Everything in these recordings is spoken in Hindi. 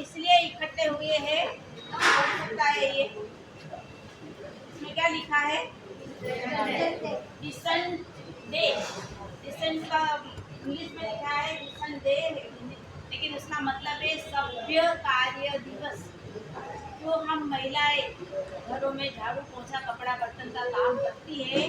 इसलिए इकट्ठे हुए हैं, हो सकता है ये इसमें क्या लिखा है, डिसन डे। डिसन का इंग्लिश में लिखा है डिसन डे, लेकिन उसका मतलब है सभ्य कार्य दिवस। जो हम महिलाएं घरों में झाड़ू पोछा कपड़ा बर्तन का काम करती है,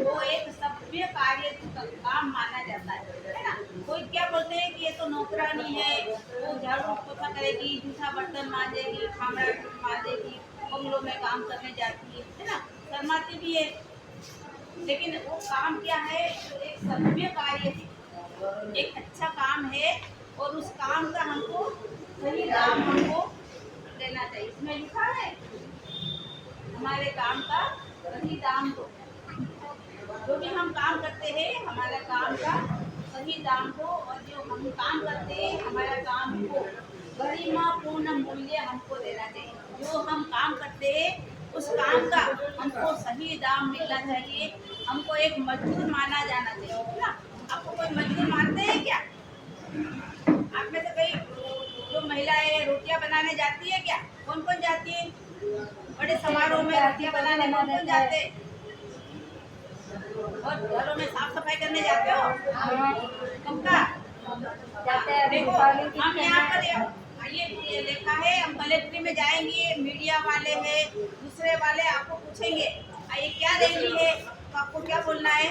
वो एक सभ्य कार्य का काम माना जाता है ना। कोई क्या बोलते हैं कि ये तो नौकरानी है, वो झाड़ू पोछा करेगी, जूठा बर्तन मांजेगी, खामड़ा मांजेगी, बंगलों में काम करने जाती है ना, शर्माती भी है। लेकिन वो काम क्या है, तो एक सभ्य कार्य है, एक अच्छा काम है, और उस काम का हमको सही दाम हमको देना चाहिए। इसमें लिखा है हमारे काम का सही दाम दो। जो भी हम काम करते हैं हमारा काम का सही दाम दो, और जो हम काम करते हैं हमारा काम को गरिमापूर्ण मूल्य हमको देना चाहिए। जो हम काम करते हैं उस काम का हमको सही दाम मिलना चाहिए। हमको एक मजदूर माना जाना चाहिए ना। आपको कोई मजदूर मानते हैं क्या? आप में से कई जो महिलाएं रोटियां बनाने जाती है क्या? कौन कौन जाती है? बड़े समारोह में रोटियां बनाने कौन कौन जाते हैं? और घरों में साफ सफाई करने जाते हो? पक्का देखो, हम यहाँ पर ये लिखा है, हम कलेक्ट्री में जाएंगे, मीडिया वाले हैं, दूसरे वाले आपको पूछेंगे ये क्या रैली है, तो आपको क्या बोलना है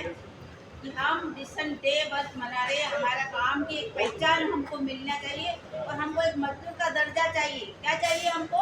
कि हम डिसन डे बस मना रहे हैं। हमारा काम की एक पहचान हमको मिलना चाहिए, और हमको एक मजदूर का दर्जा चाहिए। क्या चाहिए हमको?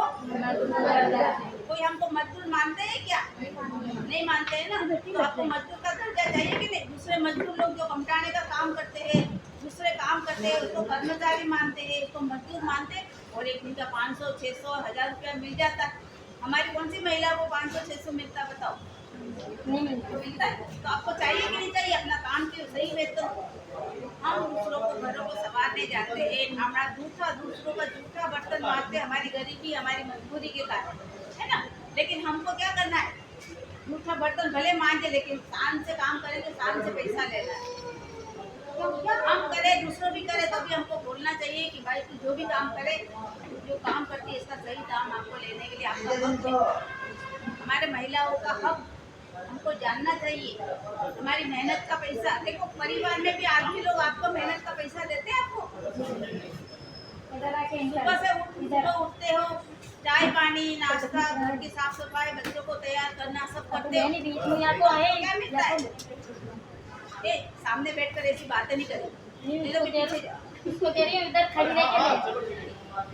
कोई हमको मजदूर मानते हैं क्या? नहीं मानते हैं ना। तो आपको मजदूर का दर्जा चाहिए कि नहीं? दूसरे मजदूर लोग जो कमटाने का काम करते हैं, दूसरे काम करते हैं, उसको कर्मचारी मानते हैं, उसको मजदूर मानते हैं, और एक दिन का 500, 600, 1000 रुपया मिल जाता है। हमारी कौन सी महिला को 500, 600 मिलता, बताओ? नहीं मिलता है। तो आपको चाहिए कि नहीं चाहिए अपना काम के सही वेतन? हम दूसरों को घरों को संवारने जाते हैं, हमारा दूसरों का जूठा बर्तन मारते, हमारी गरीबी हमारी मजबूरी के कारण, है ना। लेकिन हमको क्या करना है? जूठा बर्तन भले मांगे, लेकिन शान से काम करेंगे, शान से पैसा लेना है। हम करें, दूसरों भी करे, तो भी हमको बोलना चाहिए कि भाई तू जो भी काम करे, जो काम करती है इसका सही दाम आपको लेने के लिए आपका हक है। हमारे महिलाओं का हक हमको जानना चाहिए। हमारी मेहनत का पैसा, देखो परिवार में भी आदमी लोग आपको मेहनत का पैसा देते हैं। आपको सुबह से उठते हो, चाय पानी नाश्ता, घर की साफ सफाई, बच्चों को तैयार करना, सब करते हो, क्या मिलता है? सामने बैठकर ऐसी बातें नहीं करें।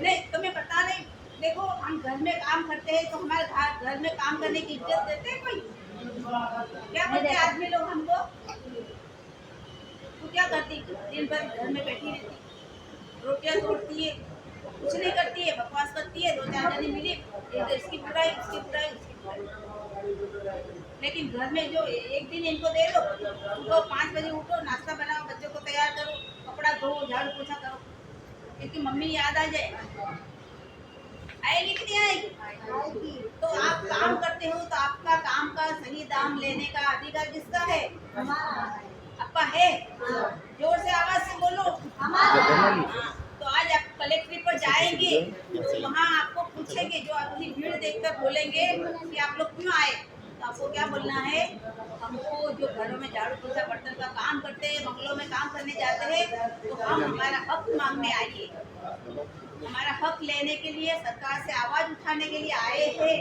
नहीं, तुम्हें पता नहीं। देखो, हम घर में काम करते हैं तो हमारे घर में काम करने की इज्जत देते हैं कोई? क्या करते आदमी लोग हमको? तू क्या करती? दिन भर घर में बैठी रहती, रोटियां तोड़ती है, कुछ नहीं करती है, बकवास करती है, 2-4 जने मिली, इसकी बुराई उसकी बुराई उसकी बुराई। लेकिन घर में जो एक दिन इनको दे दो, उठो 5 बजे उठो, नाश्ता बनाओ, बच्चों को तैयार करो, कपड़ा धो, झाड़ू पोछा करो, इसकी मम्मी याद आ जाए, आएगी कि नहीं आएगी? तो आप काम करते हो तो आपका काम का सही दाम लेने का अधिकार किसका है? आपका है। जोर से आवाज से बोलो, हमारा। तो आज आप कलेक्ट्रेट पर जाएंगे, वहाँ आपको पूछेंगे, जो अपनी भीड़ देखकर बोलेंगे कि आप लोग क्यों आए, तो आपको क्या बोलना है? हमको जो घरों में झाड़ू पोछा बर्तन का काम करते हैं, बंगलों में काम करने जाते हैं, तो हम हमारा हक मांगने आइए, हमारा हक लेने के लिए, सरकार से आवाज उठाने के लिए आए हैं।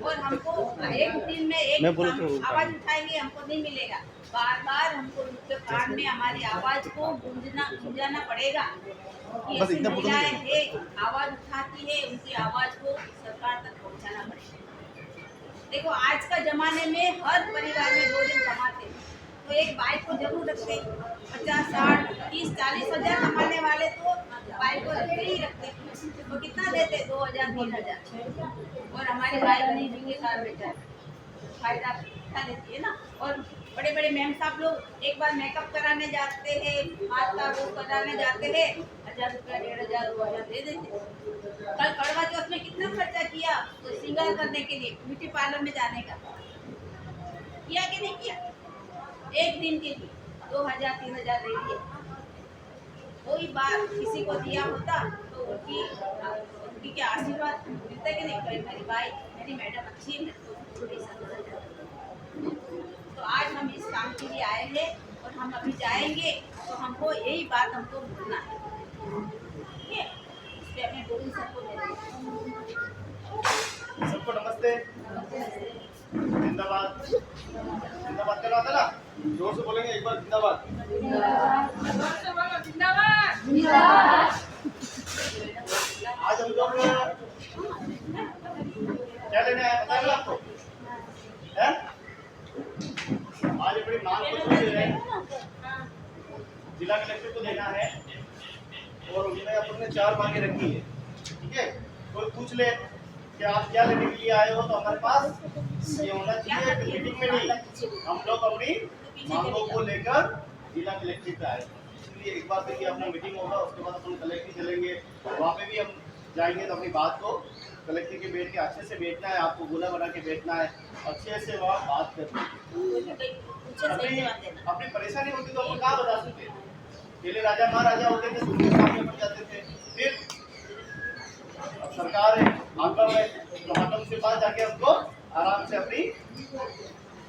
और हमको एक दिन में एक आवाज उठाएंगे हमको नहीं मिलेगा, बार बार हमको उनके कान में हमारी आवाज को गूंजाना पड़ेगा कि ऐसी महिलाएं है, आवाज उठाती है, उनकी आवाज को सरकार तक पहुंचाना पड़ेगा। देखो, आज का जमाने में हर परिवार में 2 जन कमाते हैं, तो एक बाइक को जरूर रखते हैं। 50, 60, 30, 40 हजार कमाने वाले तो बाइक को रखते ही रखते हैं। तो कितना देते? 2000, 3000। और हमारी बाइक नहीं महंगे कार बेचा फायदा उठा लेती है ना। और बड़े बड़े मैम साहब लोग एक बार मेकअप कराने जाते हैं, हाथ का वो कराने जाते हैं, 1000 रुपया, 1500, 2000 दे देते। कल करवा चौथ में कितना खर्चा किया तो श्रृंगार करने के लिए, ब्यूटी पार्लर में जाने का, किया कि नहीं किया? एक दिन के लिए 2000, 3000 दे दिए। कोई बात किसी को दिया होता तो उनकी क्या आशीर्वाद मिलता है कि नहीं, भाई मेरी भाई मेरी मैडम अच्छी है, मेरे को ऐसा बोला जाता है। तो आज हम इस काम के लिए आए हैं और हम अभी जाएंगे, तो हमको यही बात हमको बोलना है, ठीक है। इस पे अपने गुरु सबको सबको नमस्ते, जिंदाबाद। जिंदाबाद कर रहा था ना, जोर से बोलेंगे एक बार, जिंदाबाद। आज हम लोग क्या लेने आए पता है आपको? है? आज अपनी मांग को दे रहे हैं, जिला कलेक्टर को देना है और उसमें अपन ने 4 मांगे रखी है, ठीक है। कोई पूछ ले कि आप क्या लेने के लिए आए हो, तो हमारे पास ये होना चाहिए कि मीटिंग में नहीं, हम लोग अपनी मांगों को लेकर जिला कलेक्टर पे आए। इसलिए एक बार फिर अपना मीटिंग होगा, उसके बाद अपन कलेक्टर चलेंगे, वहाँ पे भी हम जाएंगे तो अपनी बात को कलेक्टर के बैठ के अच्छे से बैठना है, आपको गोला बना के बैठना है, अच्छे से वहाँ बात करनी है। अपनी परेशानी होती तो अपन कहाँ बता सकते, पहले राजा महाराजा होते थे, दूसरे सामने पड़ जाते थे, फिर सरकार है हाकम है, तो हाकम से पास जाके हमको आराम से अपनी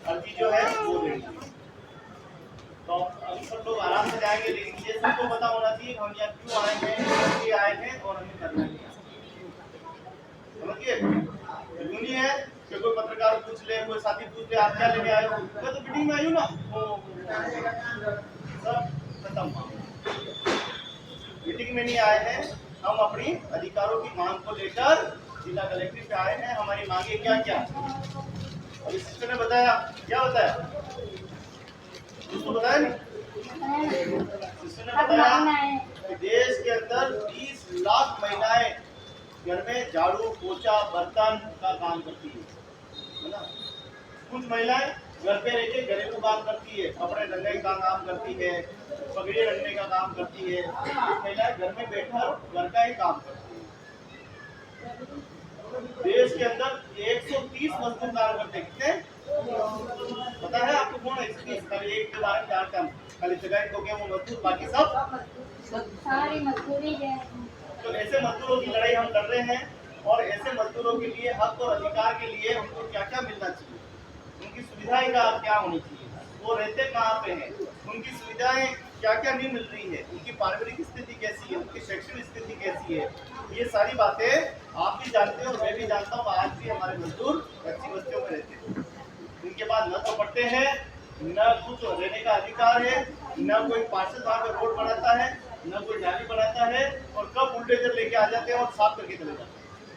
अर्जी जो है वो देंगे। तो हम सब लोग आराम से जाएंगे, लेकिन ये सबको पता होना चाहिए हम यहाँ क्यों आए हैं, क्यों आए हैं और हमें करना है। समझिए, यूं है कि कोई पत्रकार पूछ ले, कोई साथी पूछ ले आप क्या लेने आए हो, मैं तो मीटिंग में आई हूँ ना, सब खत्म। मीटिंग में नहीं आए हैं, हम अपनी अधिकारों की मांग को लेकर जिला कलेक्टर पे आए हैं। हमारी मांगे क्या क्या, अभी सिस्टर ने बताया, क्या बताया, उसको बताया नहीं, सिस्टर ने बताया कि देश के अंदर 20 लाख महिलाएं घर में झाड़ू पोछा बर्तन का काम करती है ना। कुछ महिलाएं घर पे रह के घरेलू काम करती है, कपड़े धोने का काम करती है, पगड़ी रखने का काम करती है, कुछ महिलाएं घर में बैठकर घर का ही काम करती है। देश के अंदर 130 मजदूर कार्य करते हैं, कितने पता है आपको? कौन 130? खाली एक के बारे में 4 काम, खाली जगह तो क्या वो मजदूर, बाकी सब सारी मजदूरी है। तो ऐसे मजदूरों की लड़ाई हम लड़ रहे हैं, और ऐसे मजदूरों के लिए हक और अधिकार के लिए उनको क्या क्या मिलना चाहिए, उनकी सुविधाएं क्या होनी चाहिए, वो रहते कहाँ पे हैं, उनकी सुविधाएं क्या क्या नहीं मिल रही है, उनकी पारिवारिक स्थिति कैसी है, उनकी शैक्षणिक स्थिति कैसी है, ये सारी बातें आप भी जानते हैं और मैं भी जानता हूँ। आज भी हमारे मजदूर कच्ची बस्तियों में रहते हैं, उनके पास न तो पट्टे हैं, न कुछ रहने का अधिकार है, न कोई पार्षद वहाँ पे रोड बनाता है, न कोई जाली बनाता है, और कब बुलडोजर लेके आ जाते हैं और साफ करके चले जाते हैं।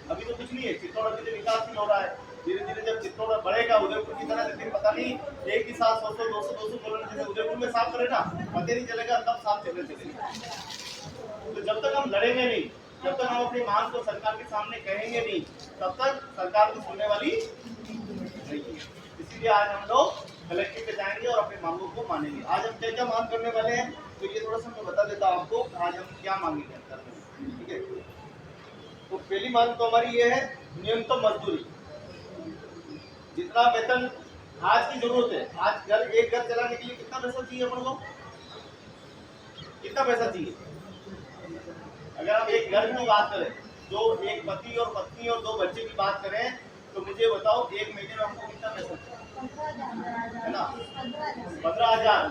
अभी तो कुछ नहीं है, चित्तौड़ अभी तो विकास नहीं हो रहा है, धीरे धीरे जब चित्तौड़ बढ़ेगा उदयपुर की तरह, लेकिन पता नहीं एक ही साथ 100 200 करोड़ जैसे उदयपुर में साफ करे ना, पता नहीं चलेगा, तब साफ चलने चलेगा। तो जब तक हम लड़ेंगे नहीं, जब तक हम अपनी मांग को सरकार के सामने कहेंगे नहीं, तब तक सरकार को सुनने वाली नहीं है। इसीलिए आज हम लोग कलेक्टर पे जाएंगे और अपनी मांगों को मानेंगे। आज हम क्या क्या मांग करने वाले हैं, तो ये थोड़ा सा मैं बता देता हूँ आपको, आज हम क्या मांगेंगे, ठीक है। तो पहली मांग तो हमारी ये है, न्यूनतम मजदूरी, जितना वेतन आज की जरूरत है। आज एक घर चलाने के लिए कितना पैसा चाहिए अपन को, कितना पैसा चाहिए? अगर हम एक घर की बात करें, जो एक पति और पत्नी और 2 बच्चे की बात करें, तो मुझे बताओ एक महीने में हमको कितना पैसा है ना? 15,000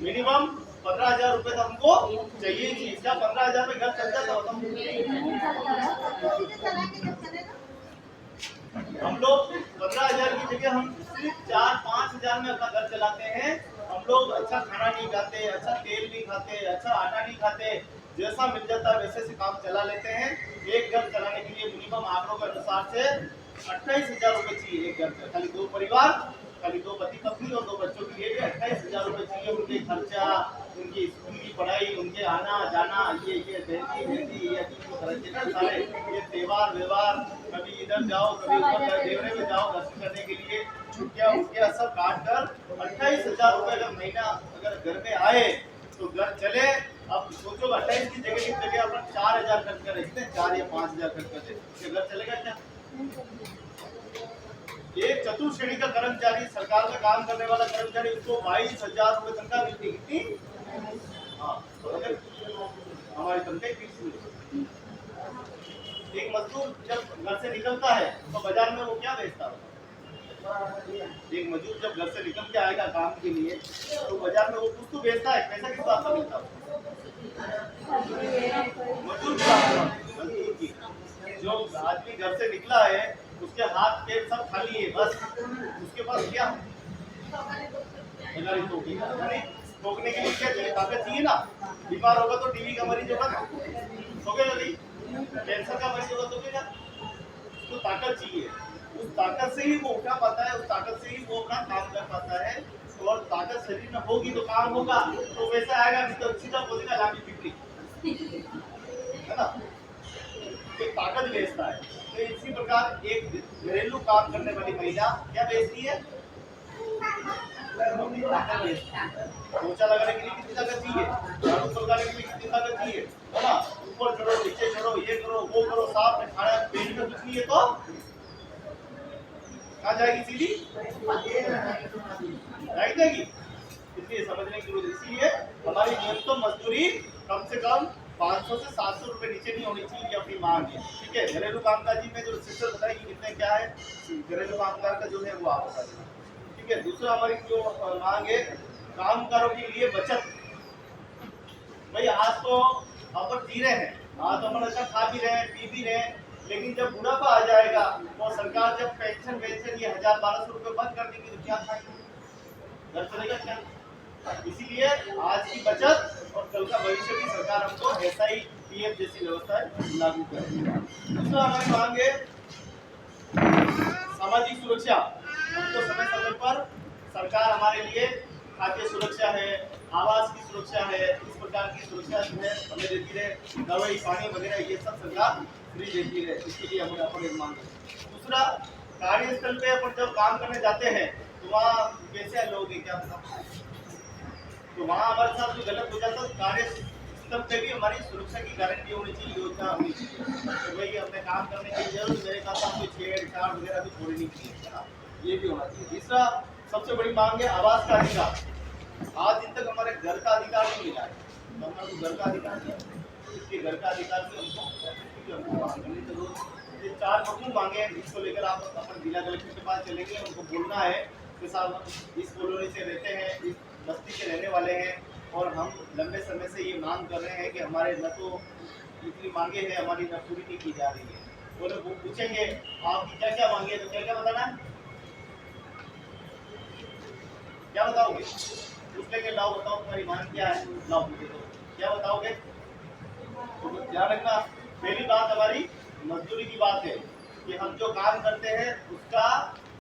मिनिमम, 15,000 रुपए तो हमको चाहिए ही। क्या 15,000 में घर चल जाता होता? हम लोग 15,000 की जगह हम सिर्फ 4-5 हजार में अपना घर चलाते हैं। हम लोग अच्छा खाना नहीं खाते, अच्छा तेल नहीं खाते, अच्छा आटा नहीं खाते, जैसा मिल जाता है वैसे से काम चला लेते हैं। एक घर चलाने के लिए मिनिमम आंकड़ों के अनुसार से 28,000 रुपए चाहिए एक घर से, खाली 2 परिवार, खाली 2 पति पत्नी और 2 बच्चों के लिए 28,000 रुपए चाहिए। उनके खर्चा, उनकी स्कूल की पढ़ाई, उनके आना जाना, ये सारे ये त्योहार व्यवहार, कभी इधर जाओ कभी उधर, देवरे में जाओ दर्शन करने के लिए, छुट्टियाँ उनके सब काट कर 28,000 रुपए अगर महीना अगर घर में आए तो घर चले। अब सोचो 28 की जगह अपन 4,000 खर्च कर रहे, 4 या 5,000 खर्च करते, घर चलेगा क्या? एक चतुर्थ श्रेणी का कर्मचारी, सरकार में काम करने वाला कर्मचारी, उसको 22,000 रुपए तनख्वाह मिलती, कितनी? हाँ, तो अगर हमारी तनख्वाह फिक्स नहीं होती। एक मजदूर जब घर से निकलता है तो बाजार में वो क्या बेचता है? एक मजदूर जब घर से निकल के आएगा काम के लिए तो बाजार में वो कुछ तो बेचता है, पैसा किस बात का मिलता है? मजदूर की बात कर रहा हूं, मजदूर की। जो आदमी घर से निकला है उसके हाथ पैर सब खाली है, बस उसके पास क्या गाड़ी ठोकेगा, यानी ठोकने के लिए क्या चाहिए? ताकत चाहिए ना। बीमार होगा तो टीबी का मरीज होगा ना, ठोकेगा नहीं। कैंसर का मरीज होगा तो क्या? उसको ताकत चाहिए, उस ताकत से ही वो उठा पाता है, उस ताकत से ही वो अपना काम कर पाता है। और ताकत शरीर में होगी तो काम होगा, तो वैसा आएगा नहीं तो सीधा बोलेगा लाठी पिपली, है ना। एक ताकत बेचता है। तो इसी प्रकार एक घरेलू काम करने वाली महिला क्या बेचती है? पोछा लगाने के लिए कितनी ताकत चाहिए? झाड़ू लगाने के लिए कितनी ताकत चाहिए, है ना। ऊपर चढ़ो नीचे चढ़ो, ये करो वो करो, साफ में खाना पेट में कुछ नहीं है तो कहाँ जाएगी? सीधी जाएगी। इसलिए समझने की जरूरत, इसीलिए हमारी न्यूनतम मजदूरी कम से कम 500 से 700 रुपए नीचे नहीं होनी चाहिए, ये अपनी मांग है। ठीक है, घरेलू कामकाजी में जो सिस्टम बताया कि कितने क्या है, घरेलू कामकाज का जो है वो आप बता दें। ठीक है, दूसरा हमारी जो मांग है कामगारों के लिए बचत। भाई आज तो अपन जी रहे हैं, आज तो अपन अच्छा खा भी रहे हैं पी भी रहे हैं, लेकिन जब बुढ़ापा आ जाएगा तो सरकार जब पेंशन वेंशन ये 1000-1200 रुपए बंद कर देगी तो क्या खाएंगे? घर चलेगा क्या? इसीलिए आज की बचत और कल का भविष्य की सरकार हमको ऐसा ही पीएफ जैसी व्यवस्थाएं लागू करेगी। दूसरा हमारी मांग है सामाजिक सुरक्षा। हमको समय समय पर सरकार हमारे लिए खाद्य सुरक्षा है, आवास की सुरक्षा है, इस प्रकार की सुरक्षा जो है हमें देती रहे, दवाई पानी वगैरह ये सब सरकार फ्री देती है, इसके लिए हमें अपन एक मांग है। दूसरा, कार्यस्थल पे अपन जब काम करने जाते हैं तो वहाँ कैसे लोग हैं क्या पता, तो वहाँ हमारे साथ जो गलत हो जाता है कार्यस्थल पे भी हमारी सुरक्षा की गारंटी होनी चाहिए, योजना होनी चाहिए। तो भाई अपने काम करने की जरूरत मेरे साथ कोई छेड़छाड़ वगैरह भी थोड़ी नहीं चाहिए, ये भी होना चाहिए। तीसरा सबसे बड़ी मांग है आवास का अधिकार। आज दिन तक हमारे घर का अधिकार नहीं मिला है, तो हमारे घर का अधिकार नहीं है, इसके घर का अधिकार भी हमको मांग करने की जरूरत है। ये 4 मजदूर मांगे हैं, इसको लेकर आप अपन जिला कलेक्टर के पास चलेंगे, उनको बोलना है कि साहब इस कॉलोनी से रहते हैं, इस बस्ती के रहने वाले हैं और हम लंबे समय से ये मांग कर रहे हैं कि हमारे न तो इतनी मांगे हैं हमारी न पूरी नहीं की जा रही है। वो लोग पूछेंगे आपकी क्या क्या मांगे, तो क्या क्या बताना है, क्या बताओगे? पूछ लेंगे लाओ बताओ तुम्हारी मांग क्या है, लाओ पूछे तो क्या बताओगे? तो ध्यान रखना, पहली बात हमारी मजदूरी की बात है कि हम जो काम करते हैं उसका